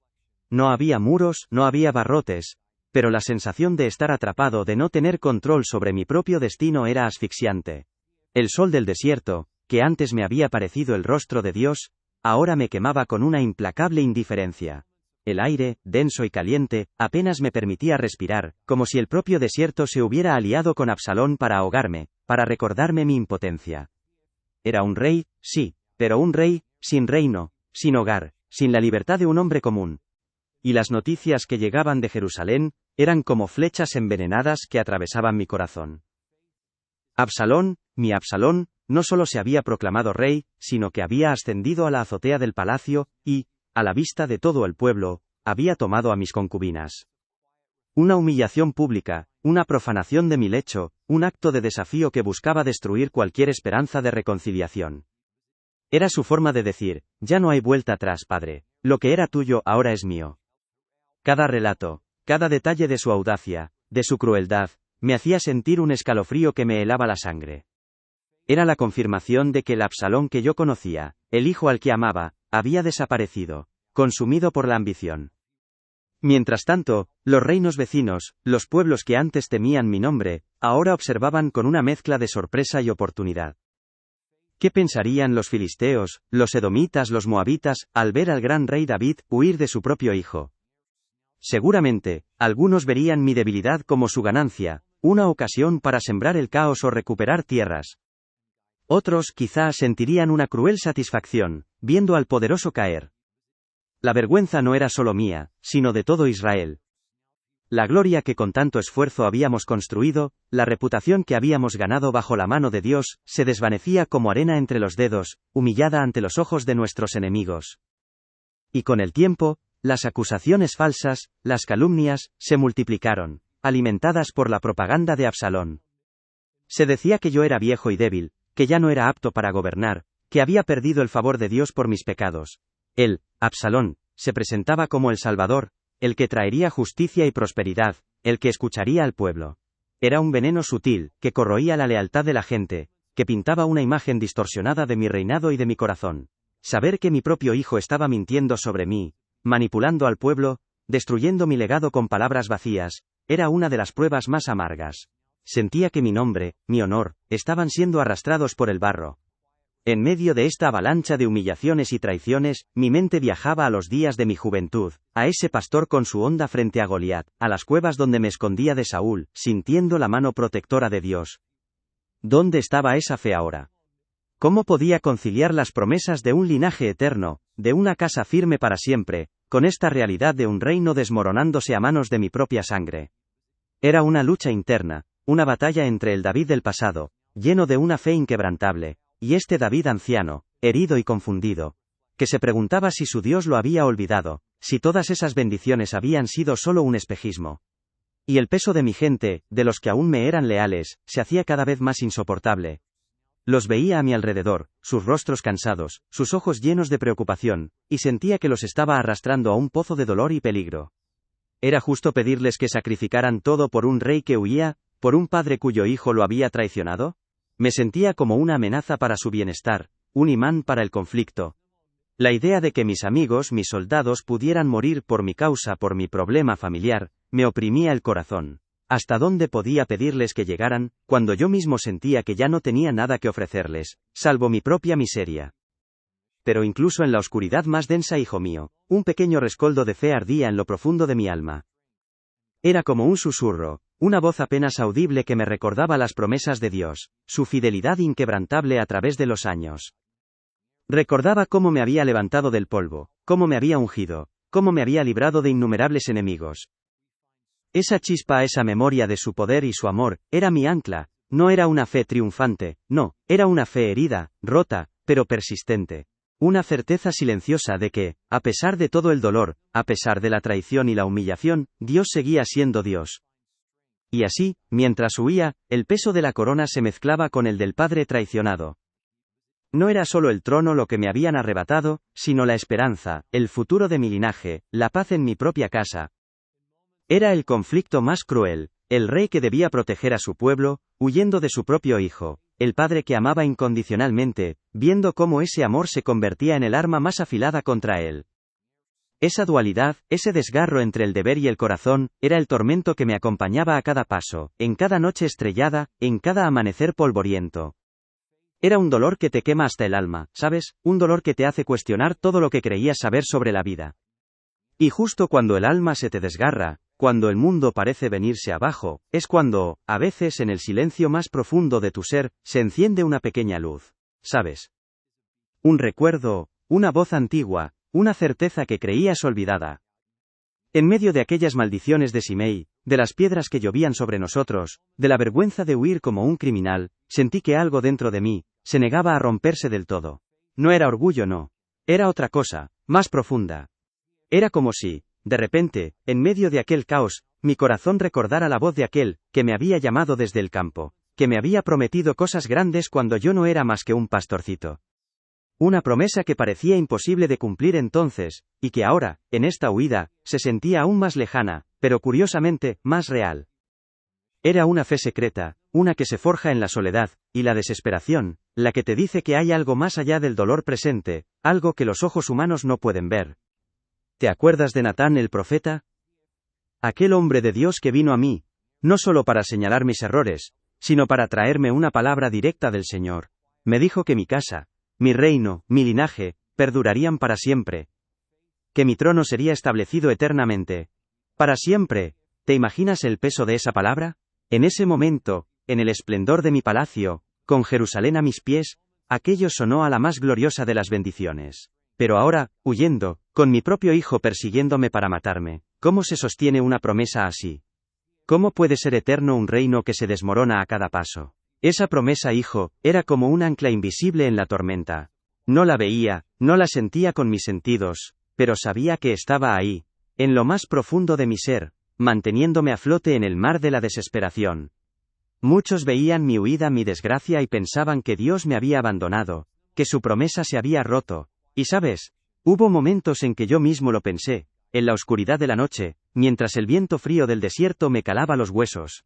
No había muros, no había barrotes, pero la sensación de estar atrapado, de no tener control sobre mi propio destino era asfixiante. El sol del desierto, que antes me había parecido el rostro de Dios, ahora me quemaba con una implacable indiferencia. El aire, denso y caliente, apenas me permitía respirar, como si el propio desierto se hubiera aliado con Absalón para ahogarme, para recordarme mi impotencia. Era un rey, sí, pero un rey, sin reino, sin hogar, sin la libertad de un hombre común. Y las noticias que llegaban de Jerusalén, eran como flechas envenenadas que atravesaban mi corazón. Absalón, mi Absalón, no solo se había proclamado rey, sino que había ascendido a la azotea del palacio, y, a la vista de todo el pueblo, había tomado a mis concubinas. Una humillación pública, una profanación de mi lecho, un acto de desafío que buscaba destruir cualquier esperanza de reconciliación. Era su forma de decir, ya no hay vuelta atrás, padre, lo que era tuyo ahora es mío. Cada relato, cada detalle de su audacia, de su crueldad, me hacía sentir un escalofrío que me helaba la sangre. Era la confirmación de que el Absalón que yo conocía, el hijo al que amaba, había desaparecido, consumido por la ambición. Mientras tanto, los reinos vecinos, los pueblos que antes temían mi nombre, ahora observaban con una mezcla de sorpresa y oportunidad. ¿Qué pensarían los filisteos, los edomitas, los moabitas, al ver al gran rey David huir de su propio hijo? Seguramente, algunos verían mi debilidad como su ganancia, una ocasión para sembrar el caos o recuperar tierras. Otros quizá sentirían una cruel satisfacción, viendo al poderoso caer. La vergüenza no era solo mía, sino de todo Israel. La gloria que con tanto esfuerzo habíamos construido, la reputación que habíamos ganado bajo la mano de Dios, se desvanecía como arena entre los dedos, humillada ante los ojos de nuestros enemigos. Y con el tiempo, las acusaciones falsas, las calumnias, se multiplicaron, alimentadas por la propaganda de Absalón. Se decía que yo era viejo y débil, que ya no era apto para gobernar, que había perdido el favor de Dios por mis pecados. Él, Absalón, se presentaba como el Salvador, el que traería justicia y prosperidad, el que escucharía al pueblo. Era un veneno sutil, que corroía la lealtad de la gente, que pintaba una imagen distorsionada de mi reinado y de mi corazón. Saber que mi propio hijo estaba mintiendo sobre mí, manipulando al pueblo, destruyendo mi legado con palabras vacías, era una de las pruebas más amargas. Sentía que mi nombre, mi honor, estaban siendo arrastrados por el barro. En medio de esta avalancha de humillaciones y traiciones, mi mente viajaba a los días de mi juventud, a ese pastor con su honda frente a Goliat, a las cuevas donde me escondía de Saúl, sintiendo la mano protectora de Dios. ¿Dónde estaba esa fe ahora? ¿Cómo podía conciliar las promesas de un linaje eterno, de una casa firme para siempre, con esta realidad de un reino desmoronándose a manos de mi propia sangre? Era una lucha interna, una batalla entre el David del pasado, lleno de una fe inquebrantable, y este David anciano, herido y confundido, que se preguntaba si su Dios lo había olvidado, si todas esas bendiciones habían sido solo un espejismo. Y el peso de mi gente, de los que aún me eran leales, se hacía cada vez más insoportable. Los veía a mi alrededor, sus rostros cansados, sus ojos llenos de preocupación, y sentía que los estaba arrastrando a un pozo de dolor y peligro. ¿Era justo pedirles que sacrificaran todo por un rey que huía, por un padre cuyo hijo lo había traicionado? Me sentía como una amenaza para su bienestar, un imán para el conflicto. La idea de que mis amigos, mis soldados pudieran morir por mi causa, por mi problema familiar, me oprimía el corazón. ¿Hasta dónde podía pedirles que llegaran, cuando yo mismo sentía que ya no tenía nada que ofrecerles, salvo mi propia miseria? Pero incluso en la oscuridad más densa, hijo mío, un pequeño rescoldo de fe ardía en lo profundo de mi alma. Era como un susurro, una voz apenas audible que me recordaba las promesas de Dios, su fidelidad inquebrantable a través de los años. Recordaba cómo me había levantado del polvo, cómo me había ungido, cómo me había librado de innumerables enemigos. Esa chispa, esa memoria de su poder y su amor, era mi ancla. No era una fe triunfante, no, era una fe herida, rota, pero persistente. Una certeza silenciosa de que, a pesar de todo el dolor, a pesar de la traición y la humillación, Dios seguía siendo Dios. Y así, mientras huía, el peso de la corona se mezclaba con el del padre traicionado. No era solo el trono lo que me habían arrebatado, sino la esperanza, el futuro de mi linaje, la paz en mi propia casa. Era el conflicto más cruel, el rey que debía proteger a su pueblo, huyendo de su propio hijo, el padre que amaba incondicionalmente, viendo cómo ese amor se convertía en el arma más afilada contra él. Esa dualidad, ese desgarro entre el deber y el corazón, era el tormento que me acompañaba a cada paso, en cada noche estrellada, en cada amanecer polvoriento. Era un dolor que te quema hasta el alma, ¿sabes? Un dolor que te hace cuestionar todo lo que creías saber sobre la vida. Y justo cuando el alma se te desgarra, cuando el mundo parece venirse abajo, es cuando, a veces en el silencio más profundo de tu ser, se enciende una pequeña luz. ¿Sabes? Un recuerdo, una voz antigua, una certeza que creías olvidada. En medio de aquellas maldiciones de Simei, de las piedras que llovían sobre nosotros, de la vergüenza de huir como un criminal, sentí que algo dentro de mí se negaba a romperse del todo. No era orgullo, no. Era otra cosa, más profunda. Era como si, de repente, en medio de aquel caos, mi corazón recordara la voz de aquel que me había llamado desde el campo, que me había prometido cosas grandes cuando yo no era más que un pastorcito. Una promesa que parecía imposible de cumplir entonces, y que ahora, en esta huida, se sentía aún más lejana, pero curiosamente, más real. Era una fe secreta, una que se forja en la soledad y la desesperación, la que te dice que hay algo más allá del dolor presente, algo que los ojos humanos no pueden ver. ¿Te acuerdas de Natán el profeta? Aquel hombre de Dios que vino a mí, no solo para señalar mis errores, sino para traerme una palabra directa del Señor. Me dijo que mi casa, mi reino, mi linaje, perdurarían para siempre. Que mi trono sería establecido eternamente. Para siempre. ¿Te imaginas el peso de esa palabra? En ese momento, en el esplendor de mi palacio, con Jerusalén a mis pies, aquello sonó a la más gloriosa de las bendiciones. Pero ahora, huyendo, con mi propio hijo persiguiéndome para matarme, ¿cómo se sostiene una promesa así? ¿Cómo puede ser eterno un reino que se desmorona a cada paso? Esa promesa, hijo, era como un ancla invisible en la tormenta. No la veía, no la sentía con mis sentidos, pero sabía que estaba ahí, en lo más profundo de mi ser, manteniéndome a flote en el mar de la desesperación. Muchos veían mi huida, mi desgracia y pensaban que Dios me había abandonado, que su promesa se había roto. Y sabes, hubo momentos en que yo mismo lo pensé, en la oscuridad de la noche, mientras el viento frío del desierto me calaba los huesos.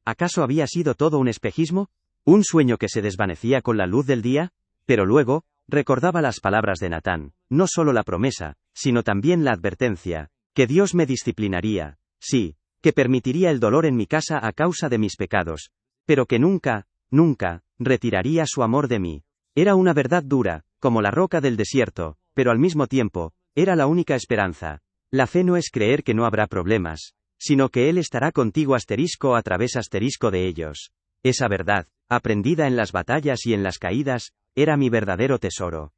¿Acaso había sido todo un espejismo? ¿Un sueño que se desvanecía con la luz del día? Pero luego, recordaba las palabras de Natán, no solo la promesa, sino también la advertencia, que Dios me disciplinaría, sí, que permitiría el dolor en mi casa a causa de mis pecados, pero que nunca, nunca, retiraría su amor de mí. Era una verdad dura, como la roca del desierto, pero al mismo tiempo, era la única esperanza. La fe no es creer que no habrá problemas, sino que Él estará contigo a través de ellos. Esa verdad, aprendida en las batallas y en las caídas, era mi verdadero tesoro.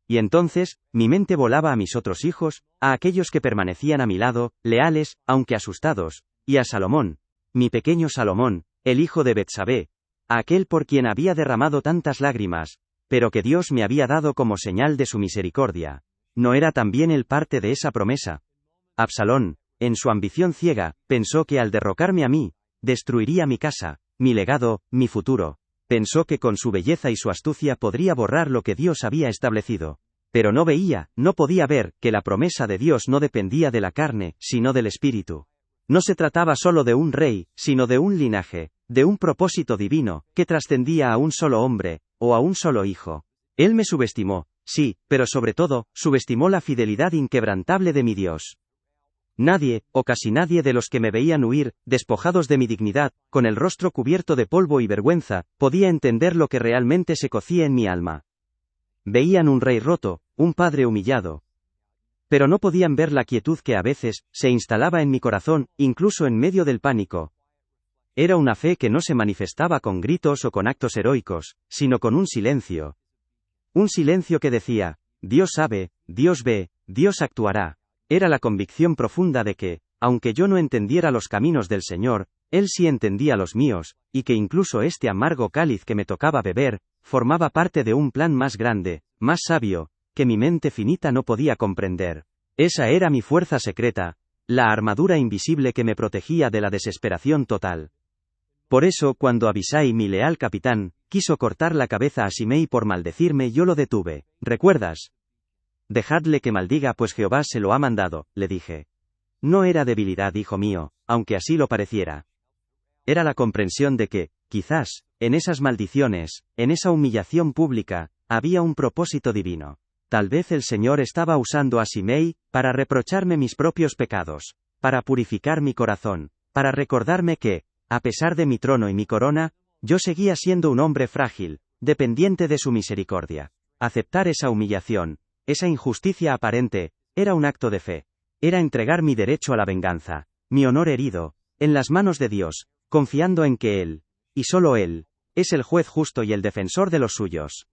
Y entonces, mi mente volaba a mis otros hijos, a aquellos que permanecían a mi lado, leales, aunque asustados, y a Salomón, mi pequeño Salomón, el hijo de Betsabé, a aquel por quien había derramado tantas lágrimas, pero que Dios me había dado como señal de su misericordia. ¿No era también él parte de esa promesa? Absalón, en su ambición ciega, pensó que al derrocarme a mí, destruiría mi casa, mi legado, mi futuro. Pensó que con su belleza y su astucia podría borrar lo que Dios había establecido. Pero no veía, no podía ver, que la promesa de Dios no dependía de la carne, sino del Espíritu. No se trataba solo de un rey, sino de un linaje, de un propósito divino, que trascendía a un solo hombre, o a un solo hijo. Él me subestimó, sí, pero sobre todo, subestimó la fidelidad inquebrantable de mi Dios. Nadie, o casi nadie de los que me veían huir, despojados de mi dignidad, con el rostro cubierto de polvo y vergüenza, podía entender lo que realmente se cocía en mi alma. Veían un rey roto, un padre humillado. Pero no podían ver la quietud que a veces se instalaba en mi corazón, incluso en medio del pánico. Era una fe que no se manifestaba con gritos o con actos heroicos, sino con un silencio. Un silencio que decía, Dios sabe, Dios ve, Dios actuará. Era la convicción profunda de que, aunque yo no entendiera los caminos del Señor, Él sí entendía los míos, y que incluso este amargo cáliz que me tocaba beber, formaba parte de un plan más grande, más sabio, que mi mente finita no podía comprender. Esa era mi fuerza secreta, la armadura invisible que me protegía de la desesperación total. Por eso, cuando Abisai, mi leal capitán, quiso cortar la cabeza a Simei por maldecirme, yo lo detuve. ¿Recuerdas? Dejadle que maldiga, pues Jehová se lo ha mandado, le dije. No era debilidad, hijo mío, aunque así lo pareciera. Era la comprensión de que, quizás, en esas maldiciones, en esa humillación pública, había un propósito divino. Tal vez el Señor estaba usando a Simei para reprocharme mis propios pecados, para purificar mi corazón, para recordarme que, a pesar de mi trono y mi corona, yo seguía siendo un hombre frágil, dependiente de su misericordia. Aceptar esa humillación, esa injusticia aparente, era un acto de fe. Era entregar mi derecho a la venganza, mi honor herido, en las manos de Dios, confiando en que Él, y solo Él, es el juez justo y el defensor de los suyos.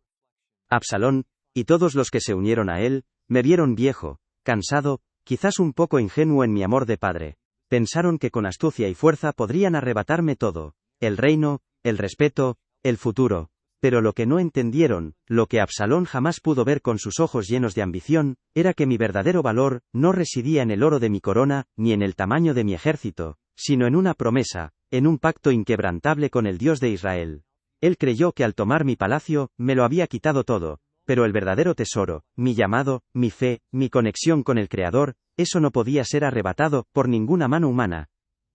Absalón, y todos los que se unieron a él, me vieron viejo, cansado, quizás un poco ingenuo en mi amor de padre. Pensaron que con astucia y fuerza podrían arrebatarme todo, el reino, el respeto, el futuro. Pero lo que no entendieron, lo que Absalón jamás pudo ver con sus ojos llenos de ambición, era que mi verdadero valor no residía en el oro de mi corona, ni en el tamaño de mi ejército, sino en una promesa, en un pacto inquebrantable con el Dios de Israel. Él creyó que al tomar mi palacio, me lo había quitado todo. Pero el verdadero tesoro, mi llamado, mi fe, mi conexión con el Creador, eso no podía ser arrebatado por ninguna mano humana.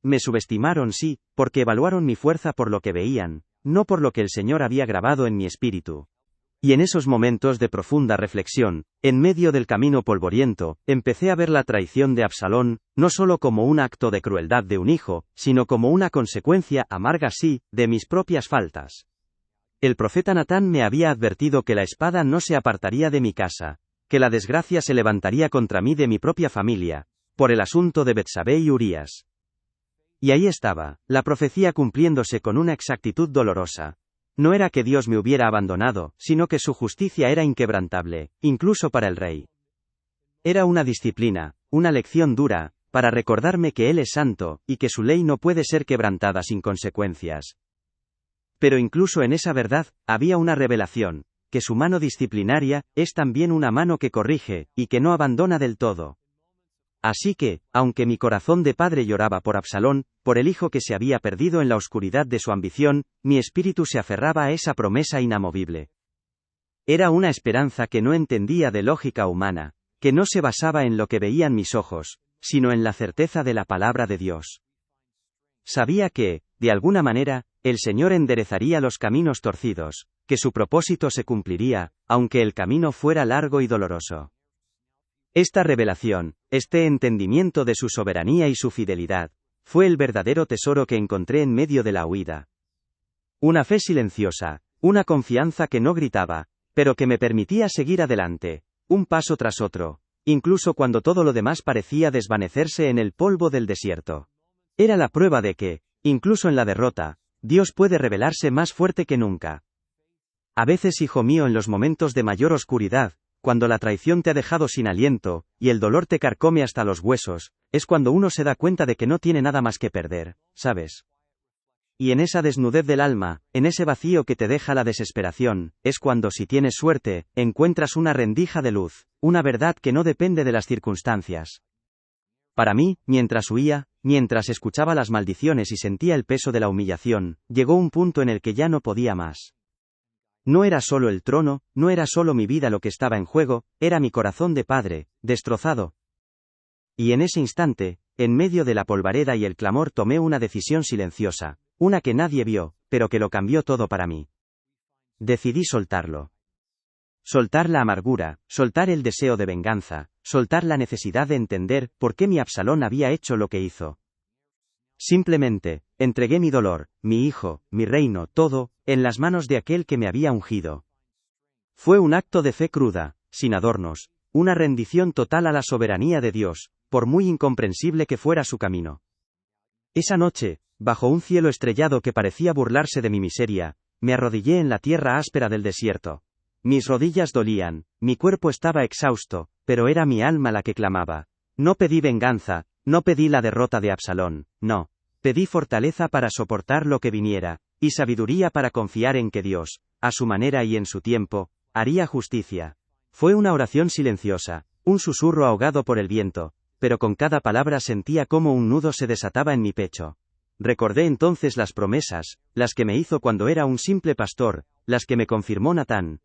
Me subestimaron, sí, porque evaluaron mi fuerza por lo que veían, no por lo que el Señor había grabado en mi espíritu. Y en esos momentos de profunda reflexión, en medio del camino polvoriento, empecé a ver la traición de Absalón, no solo como un acto de crueldad de un hijo, sino como una consecuencia amarga, sí, de mis propias faltas. El profeta Natán me había advertido que la espada no se apartaría de mi casa, que la desgracia se levantaría contra mí de mi propia familia, por el asunto de Betsabé y Urías. Y ahí estaba, la profecía cumpliéndose con una exactitud dolorosa. No era que Dios me hubiera abandonado, sino que su justicia era inquebrantable, incluso para el rey. Era una disciplina, una lección dura, para recordarme que Él es santo, y que su ley no puede ser quebrantada sin consecuencias. Pero incluso en esa verdad, había una revelación, que su mano disciplinaria, es también una mano que corrige, y que no abandona del todo. Así que, aunque mi corazón de padre lloraba por Absalón, por el hijo que se había perdido en la oscuridad de su ambición, mi espíritu se aferraba a esa promesa inamovible. Era una esperanza que no entendía de lógica humana, que no se basaba en lo que veían mis ojos, sino en la certeza de la palabra de Dios. Sabía que, de alguna manera, el Señor enderezaría los caminos torcidos, que su propósito se cumpliría, aunque el camino fuera largo y doloroso. Esta revelación, este entendimiento de su soberanía y su fidelidad, fue el verdadero tesoro que encontré en medio de la huida. Una fe silenciosa, una confianza que no gritaba, pero que me permitía seguir adelante, un paso tras otro, incluso cuando todo lo demás parecía desvanecerse en el polvo del desierto. Era la prueba de que, incluso en la derrota, Dios puede revelarse más fuerte que nunca. A veces, hijo mío, en los momentos de mayor oscuridad, cuando la traición te ha dejado sin aliento, y el dolor te carcome hasta los huesos, es cuando uno se da cuenta de que no tiene nada más que perder, ¿sabes? Y en esa desnudez del alma, en ese vacío que te deja la desesperación, es cuando, si tienes suerte, encuentras una rendija de luz, una verdad que no depende de las circunstancias. Para mí, mientras huía, mientras escuchaba las maldiciones y sentía el peso de la humillación, llegó un punto en el que ya no podía más. No era solo el trono, no era solo mi vida lo que estaba en juego, era mi corazón de padre, destrozado. Y en ese instante, en medio de la polvareda y el clamor tomé una decisión silenciosa, una que nadie vio, pero que lo cambió todo para mí. Decidí soltarlo. Soltar la amargura, soltar el deseo de venganza, soltar la necesidad de entender por qué mi Absalón había hecho lo que hizo. Simplemente, entregué mi dolor, mi hijo, mi reino, todo, en las manos de aquel que me había ungido. Fue un acto de fe cruda, sin adornos, una rendición total a la soberanía de Dios, por muy incomprensible que fuera su camino. Esa noche, bajo un cielo estrellado que parecía burlarse de mi miseria, me arrodillé en la tierra áspera del desierto. Mis rodillas dolían, mi cuerpo estaba exhausto, pero era mi alma la que clamaba. No pedí venganza, no pedí la derrota de Absalón, no. Pedí fortaleza para soportar lo que viniera, y sabiduría para confiar en que Dios, a su manera y en su tiempo, haría justicia. Fue una oración silenciosa, un susurro ahogado por el viento, pero con cada palabra sentía cómo un nudo se desataba en mi pecho. Recordé entonces las promesas, las que me hizo cuando era un simple pastor, las que me confirmó Natán.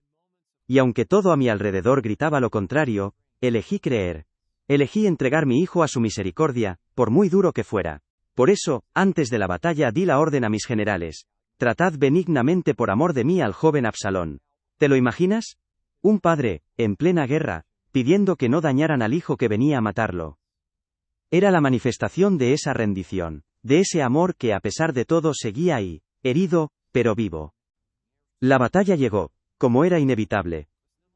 Y aunque todo a mi alrededor gritaba lo contrario, elegí creer. Elegí entregar mi hijo a su misericordia, por muy duro que fuera. Por eso, antes de la batalla di la orden a mis generales: tratad benignamente por amor de mí al joven Absalón. ¿Te lo imaginas? Un padre, en plena guerra, pidiendo que no dañaran al hijo que venía a matarlo. Era la manifestación de esa rendición, de ese amor que a pesar de todo seguía ahí, herido, pero vivo. La batalla llegó, como era inevitable.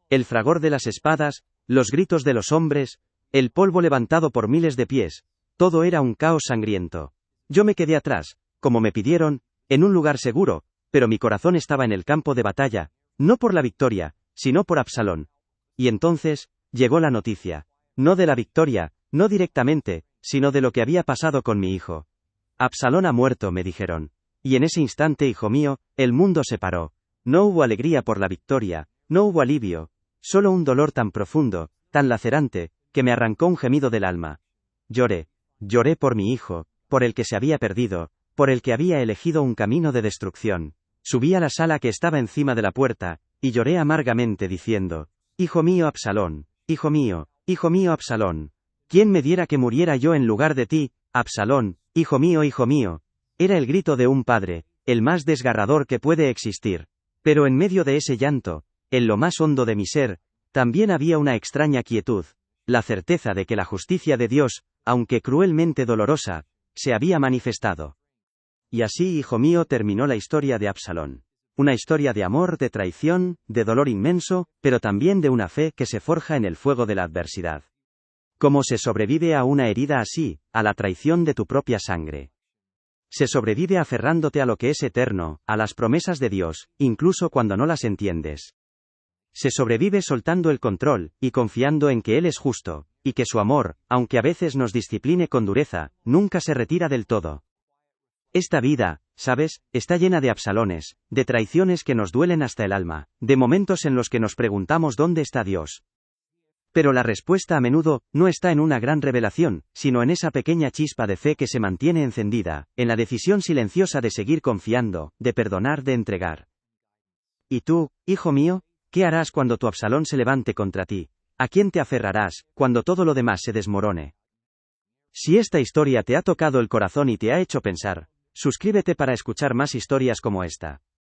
El fragor de las espadas, los gritos de los hombres, el polvo levantado por miles de pies, todo era un caos sangriento. Yo me quedé atrás, como me pidieron, en un lugar seguro, pero mi corazón estaba en el campo de batalla, no por la victoria, sino por Absalón. Y entonces, llegó la noticia. No de la victoria, no directamente, sino de lo que había pasado con mi hijo. Absalón ha muerto, me dijeron. Y en ese instante, hijo mío, el mundo se paró. No hubo alegría por la victoria, no hubo alivio, solo un dolor tan profundo, tan lacerante, que me arrancó un gemido del alma. Lloré. Lloré por mi hijo, por el que se había perdido, por el que había elegido un camino de destrucción. Subí a la sala que estaba encima de la puerta, y lloré amargamente diciendo: hijo mío Absalón, hijo mío Absalón. ¿Quién me diera que muriera yo en lugar de ti, Absalón, hijo mío, hijo mío? Era el grito de un padre, el más desgarrador que puede existir. Pero en medio de ese llanto, en lo más hondo de mi ser, también había una extraña quietud, la certeza de que la justicia de Dios, aunque cruelmente dolorosa, se había manifestado. Y así, hijo mío, terminó la historia de Absalón. Una historia de amor, de traición, de dolor inmenso, pero también de una fe que se forja en el fuego de la adversidad. ¿Cómo se sobrevive a una herida así, a la traición de tu propia sangre? Se sobrevive aferrándote a lo que es eterno, a las promesas de Dios, incluso cuando no las entiendes. Se sobrevive soltando el control, y confiando en que Él es justo, y que su amor, aunque a veces nos discipline con dureza, nunca se retira del todo. Esta vida, ¿sabes?, está llena de Absalones, de traiciones que nos duelen hasta el alma, de momentos en los que nos preguntamos dónde está Dios. Pero la respuesta a menudo, no está en una gran revelación, sino en esa pequeña chispa de fe que se mantiene encendida, en la decisión silenciosa de seguir confiando, de perdonar, de entregar. ¿Y tú, hijo mío? ¿Qué harás cuando tu Absalón se levante contra ti? ¿A quién te aferrarás, cuando todo lo demás se desmorone? Si esta historia te ha tocado el corazón y te ha hecho pensar, suscríbete para escuchar más historias como esta.